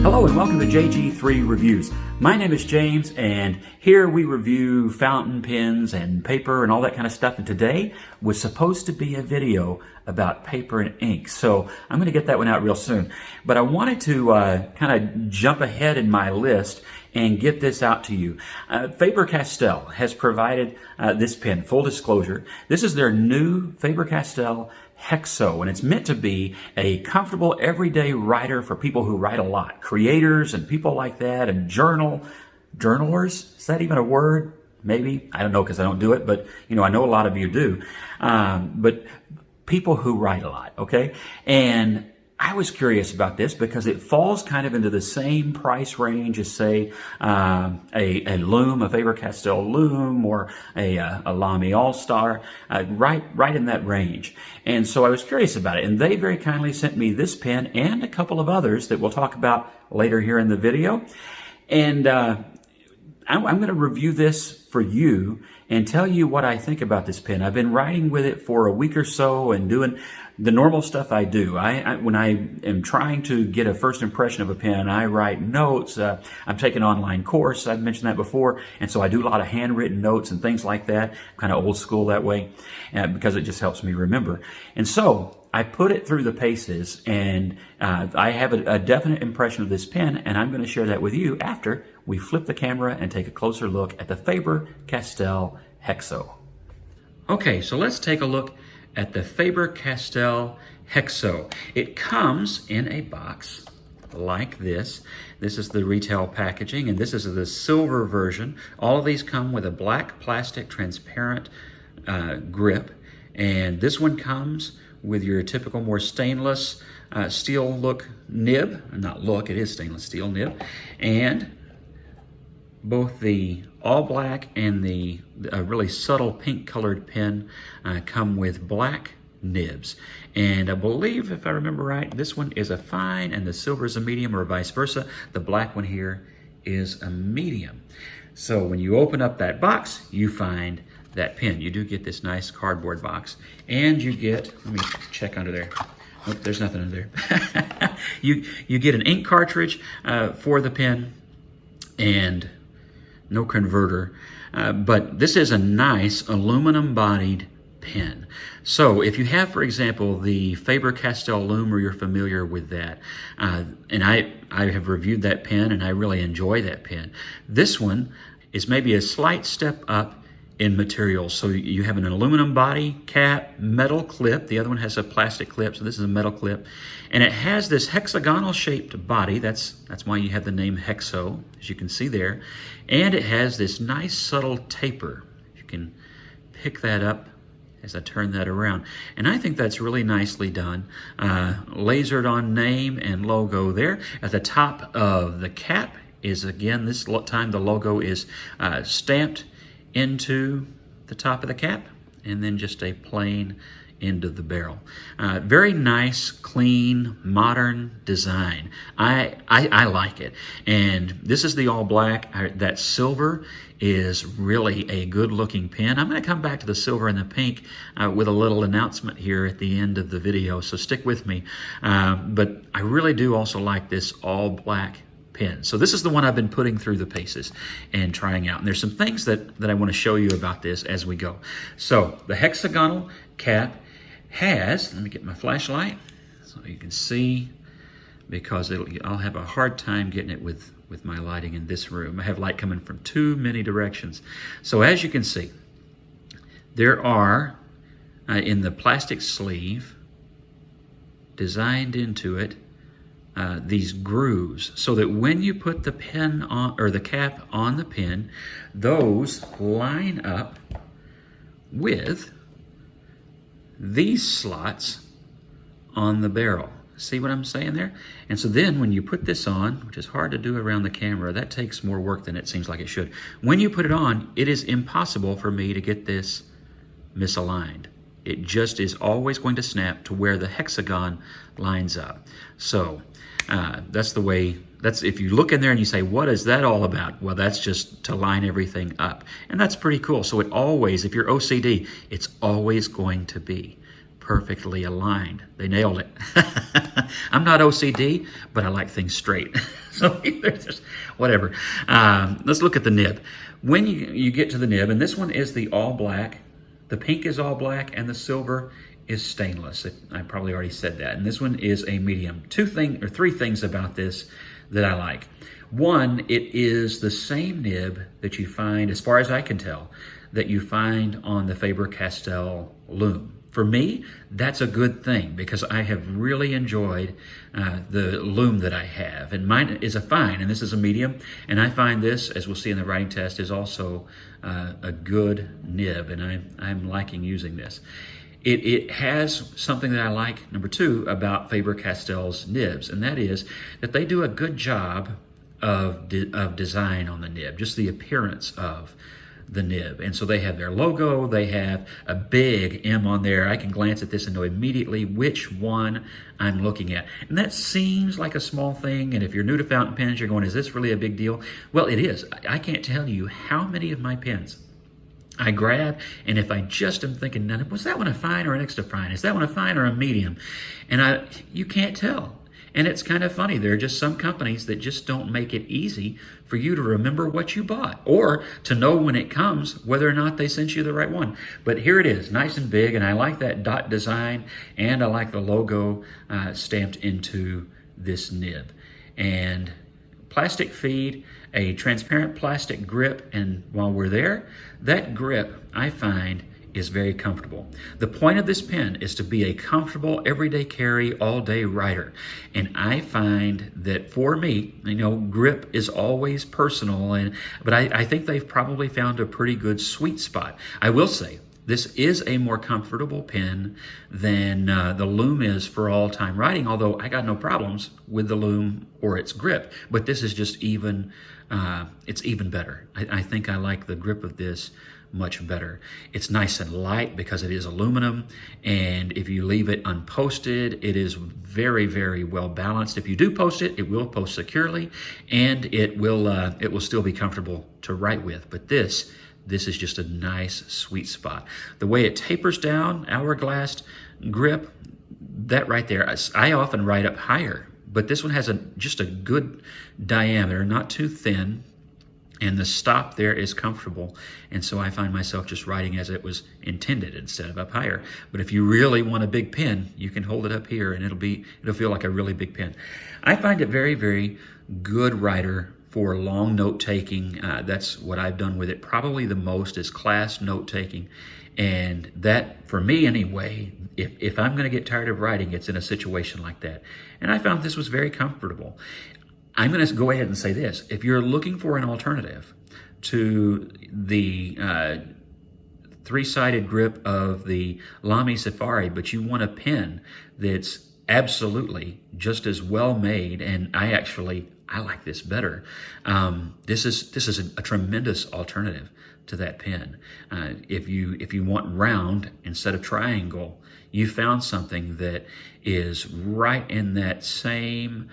Hello and welcome to JG3 Reviews. My name is James and here we review fountain pens and paper and all that kind of stuff. And today was supposed to be a video about paper and ink. So I'm going to get that one out real soon. But I wanted to kind of jump ahead in my list and get this out to you. Faber-Castell has provided this pen, full disclosure. This is their new Faber-Castell Hexo, and it's meant to be a comfortable everyday writer for people who write a lot, creators and people like that, and journalers. Is that even a word? Maybe. I don't know because I don't do it, but you know, I know a lot of you do. But people who write a lot, okay? And I was curious about this because it falls kind of into the same price range as, say, a Loom, a Faber-Castell Loom, or a Lami All-Star, right in that range. And so I was curious about it, and they very kindly sent me this pen and a couple of others that we'll talk about later here in the video. And I'm going to review this for you and tell you what I think about this pen. I've been writing with it for a week or so and doing the normal stuff I do. When I am trying to get a first impression of a pen, I write notes. I'm taking an online course. I've mentioned that before. And so I do a lot of handwritten notes and things like that. Kind of old school that way because it just helps me remember. And so I put it through the paces, and I have a definite impression of this pen, and I'm going to share that with you after we flip the camera and take a closer look at the Faber-Castell Hexo. Okay, so let's take a look at the Faber-Castell Hexo. It comes in a box like this. This is the retail packaging, and this is the silver version. All of these come with a black plastic transparent grip, and this one comes with your typical more stainless steel look nib. Not look, it is stainless steel nib. And both the all black and the really subtle pink colored pen come with black nibs. And I believe, if I remember right, this one is a fine and the silver is a medium, or vice versa. The black one here is a medium. So when you open up that box, you find that pen. You do get this nice cardboard box, and you get, let me check under there. Oh, there's nothing under there. You get an ink cartridge for the pen, and no converter, but this is a nice aluminum bodied pen. So if you have, for example, the Faber-Castell Loom, or you're familiar with that, and I have reviewed that pen and I really enjoy that pen. This one is maybe a slight step up in materials. So you have an aluminum body, cap, metal clip. The other one has a plastic clip, so this is a metal clip. And it has this hexagonal shaped body. That's why you have the name Hexo, as you can see there. And it has this nice subtle taper. You can pick that up as I turn that around. And I think that's really nicely done. Lasered on name and logo there. At the top of the cap is, again, this time the logo is stamped into the top of the cap, and then just a plain end of the barrel. Very nice, clean, modern design. I like it. And this is the all black. That silver is really a good looking pen. I'm going to come back to the silver and the pink with a little announcement here at the end of the video, so stick with me. But I really do also like this all black pen. So this is the one I've been putting through the paces and trying out. And there's some things that I want to show you about this as we go. So the hexagonal cap has, let me get my flashlight so you can see, because I'll have a hard time getting it with my lighting in this room. I have light coming from too many directions. So as you can see, there are, in the plastic sleeve, designed into it, these grooves, so that when you put the pen on, or the cap on the pen, those line up with these slots on the barrel. See what I'm saying there? And so then when you put this on, which is hard to do around the camera, that takes more work than it seems like it should. When you put it on, it is impossible for me to get this misaligned. It just is always going to snap to where the hexagon lines up. So that's the way, if you look in there and you say, what is that all about? Well, that's just to line everything up. And that's pretty cool. So it always, if you're OCD, it's always going to be perfectly aligned. They nailed it. I'm not OCD, but I like things straight. So there's just whatever. Let's look at the nib. When you get to the nib, and this one is the all black, the pink is all black, and the silver is stainless. I probably already said that. And this one is a medium. Three things about this that I like. One, it is the same nib that you find, as far as I can tell, that you find on the Faber-Castell Loom. For me, that's a good thing because I have really enjoyed the Loom that I have. And mine is a fine, and this is a medium. And I find this, as we'll see in the writing test, is also a good nib, and I'm liking using this. It has something that I like, number two, about Faber-Castell's nibs, and that is that they do a good job of design on the nib, just the appearance of the nib. And so they have their logo, they have a big M on there. I can glance at this and know immediately which one I'm looking at. And that seems like a small thing, and if you're new to fountain pens, you're going, is this really a big deal? Well, it is. I can't tell you how many of my pens I grab, and if I just am thinking, now, was that one a fine or an extra fine? Is that one a fine or a medium? And you can't tell. And it's kind of funny. There are just some companies that just don't make it easy for you to remember what you bought or to know when it comes whether or not they sent you the right one. But here it is, nice and big, and I like that dot design, and I like the logo stamped into this nib. And plastic feed, a transparent plastic grip, and while we're there, that grip, I find, is very comfortable. The point of this pen is to be a comfortable, everyday carry, all-day writer. And I find that for me, grip is always personal, but I think they've probably found a pretty good sweet spot. I will say, this is a more comfortable pen than the Loom is for all-time writing, although I got no problems with the Loom or its grip, but this is just it's even better. I think I like the grip of this much better. It's nice and light because it is aluminum, and if you leave it unposted, it is very, very well balanced. If you do post it, it will post securely, and it will still be comfortable to write with. But this is just a nice sweet spot. The way it tapers down, hourglass grip, that right there, I often write up higher, but this one has just a good diameter, not too thin, and the stop there is comfortable, and so I find myself just writing as it was intended instead of up higher. But if you really want a big pen, you can hold it up here, and it'll feel like a really big pen. I find it very, very good writer for long note taking. That's what I've done with it. Probably the most is class note taking, and that, for me anyway, if I'm going to get tired of writing, it's in a situation like that. And I found this was very comfortable. I'm going to go ahead and say this. If you're looking for an alternative to the three-sided grip of the Lami Safari, but you want a pen that's absolutely just as well made, and I like this better. This is a tremendous alternative to that pen. If you want round instead of triangle, you found something that is right in that same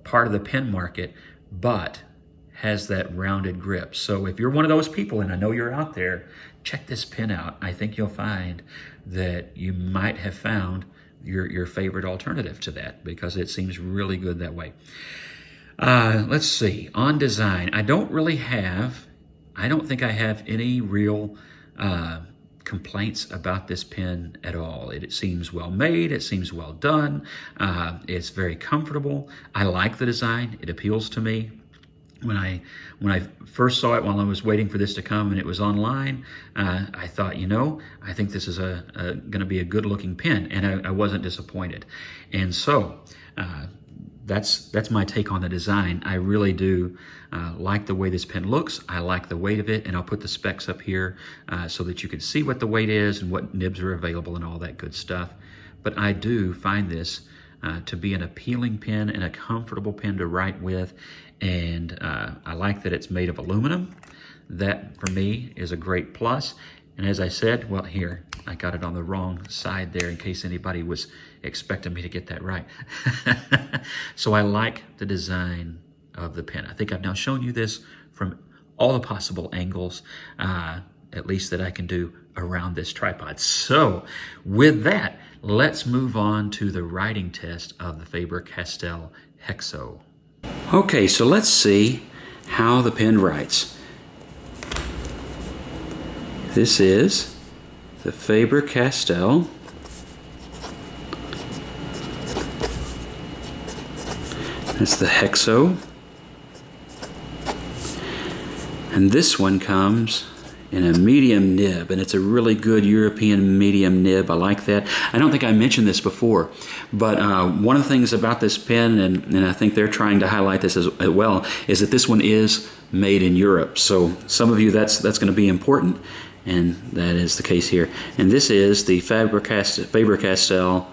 part of the pen market, but has that rounded grip. So if you're one of those people, and I know you're out there, check this pen out. I think you'll find that you might have found your favorite alternative to that, because it seems really good that way. Let's see, on design, I don't think I have any real complaints about this pen at all. It seems well made, it seems well done, it's very comfortable. I like the design, it appeals to me. When I first saw it while I was waiting for this to come and it was online, I thought, I think this is going to be a good looking pen, and I wasn't disappointed. And so that's my take on the design. I really do like the way this pen looks. I like the weight of it, and I'll put the specs up here so that you can see what the weight is and what nibs are available and all that good stuff. But I do find this to be an appealing pen and a comfortable pen to write with, and I like that it's made of aluminum. That, for me, is a great plus. And as I said, well, here, I got it on the wrong side there in case anybody was expecting me to get that right. So I like the design of the pen. I think I've now shown you this from all the possible angles. at least that I can do around this tripod. So with that, let's move on to the writing test of the Faber-Castell Hexo. Okay, so let's see how the pen writes. This is the Faber-Castell. It's the Hexo. And this one comes in a medium nib, and it's a really good European medium nib. I like that. I don't think I mentioned this before, but one of the things about this pen, and I think they're trying to highlight this as well, is that this one is made in Europe. So some of you, that's going to be important, and that is the case here. And this is the Faber-Castell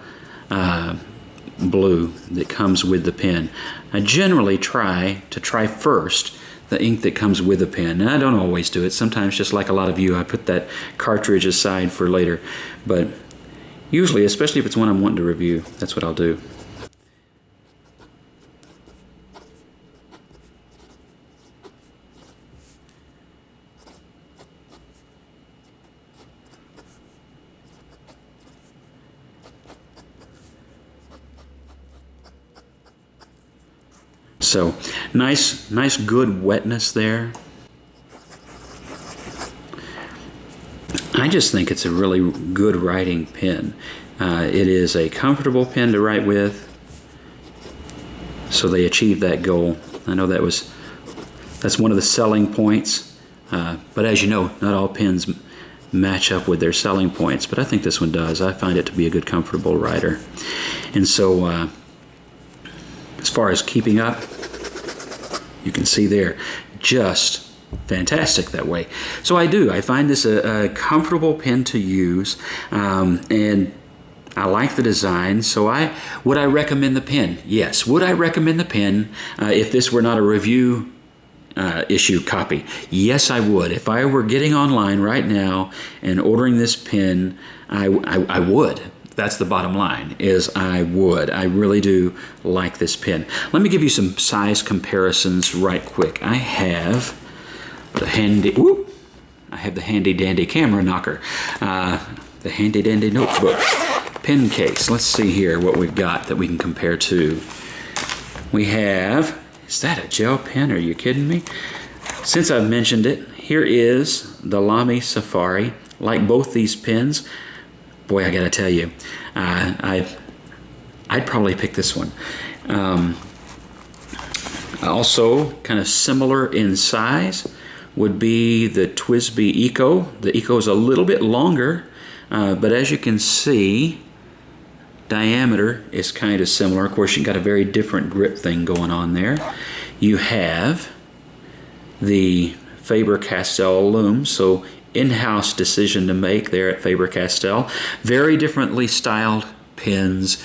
blue that comes with the pen. I generally try first the ink that comes with the pen. And I don't always do it. Sometimes, just like a lot of you, I put that cartridge aside for later. But usually, especially if it's one I'm wanting to review, that's what I'll do. So nice good wetness there. I just think it's a really good writing pen. It is a comfortable pen to write with, so they achieved that goal. I know that's one of the selling points, but as you know, not all pens match up with their selling points, but I think this one does. I find it to be a good comfortable writer. And so as far as keeping up, you can see there, just fantastic that way. So I find this a comfortable pen to use, and I like the design. So would I recommend the pen? Yes. Would I recommend the pen if this were not a review issue copy? Yes, I would. If I were getting online right now and ordering this pen, I would. That's the bottom line, is I would. I really do like this pen. Let me give you some size comparisons right quick. I have the handy dandy camera knocker, the handy dandy notebook, pen case. Let's see here what we've got that we can compare to. We have, is that a gel pen? Are you kidding me? Since I've mentioned it, here is the Lami Safari. Like both these pens, boy, I gotta tell you, I'd probably pick this one. Also, kind of similar in size would be the TWSBI Eco. The Eco is a little bit longer, but as you can see, diameter is kind of similar. Of course, you've got a very different grip thing going on there. You have the Faber-Castell Loom, so in-house decision to make there at Faber-Castell. Very differently styled pens,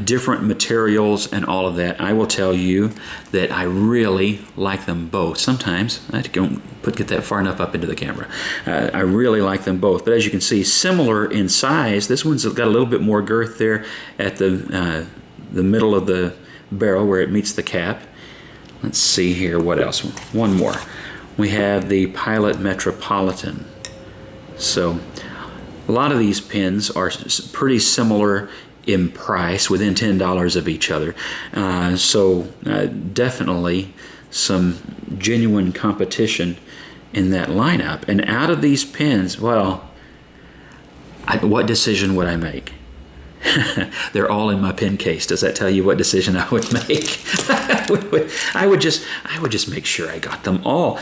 different materials and all of that. I will tell you that I really like them both. Sometimes I don't get that far enough up into the camera. I really like them both, but as you can see, similar in size. This one's got a little bit more girth there at the middle of the barrel where it meets the cap. Let's see here, what else? One more. We have the Pilot Metropolitan. So a lot of these pens are pretty similar in price, within $10 of each other. So definitely some genuine competition in that lineup. And out of these pens, well, what decision would I make? They're all in my pen case. Does that tell you what decision I would make? I would just make sure I got them all.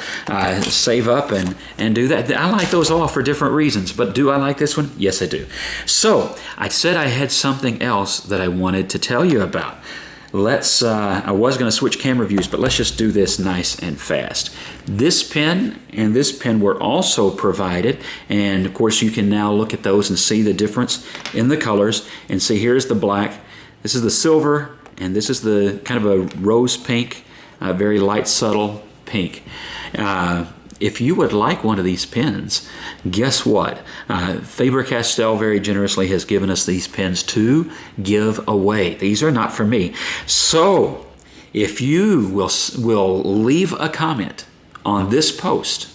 Save up and do that. I like those all for different reasons, but do I like this one? Yes, I do. So I said I had something else that I wanted to tell you about. I was going to switch camera views, but let's just do this nice and fast. This pen and this pen were also provided, and of course you can now look at those and see the difference in the colors. And see, here's the black, this is the silver, and this is the kind of a rose pink, very light, subtle pink. If you would like one of these pens, guess what? Faber-Castell very generously has given us these pens to give away. These are not for me. So if you will leave a comment on this post,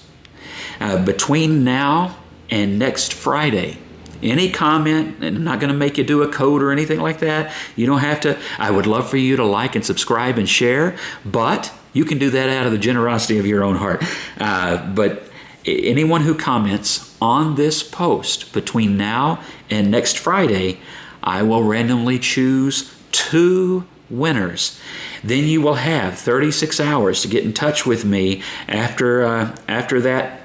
between now and next Friday, any comment, and I'm not going to make you do a code or anything like that. You don't have to. I would love for you to like and subscribe and share, but you can do that out of the generosity of your own heart. But anyone who comments on this post between now and next Friday, I will randomly choose 2 winners. Then you will have 36 hours to get in touch with me after that,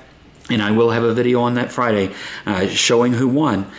and I will have a video on that Friday showing who won.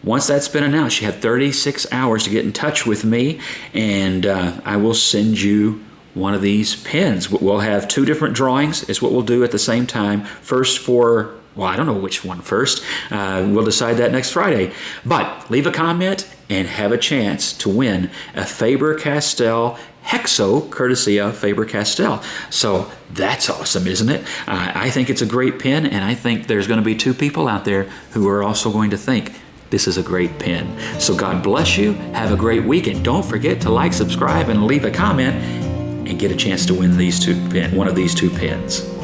Once that's been announced, you have 36 hours to get in touch with me, and I will send you one of these pins. We'll have 2 different drawings is what we'll do at the same time. First for, well, I don't know which one first. We'll decide that next Friday. But leave a comment and have a chance to win a Faber-Castell Hexo, courtesy of Faber-Castell. So that's awesome, isn't it? I think it's a great pin, and I think there's going to be 2 people out there who are also going to think this is a great pin. So God bless you. Have a great week, and don't forget to like, subscribe, and leave a comment, and get a chance to win one of these 2 pins.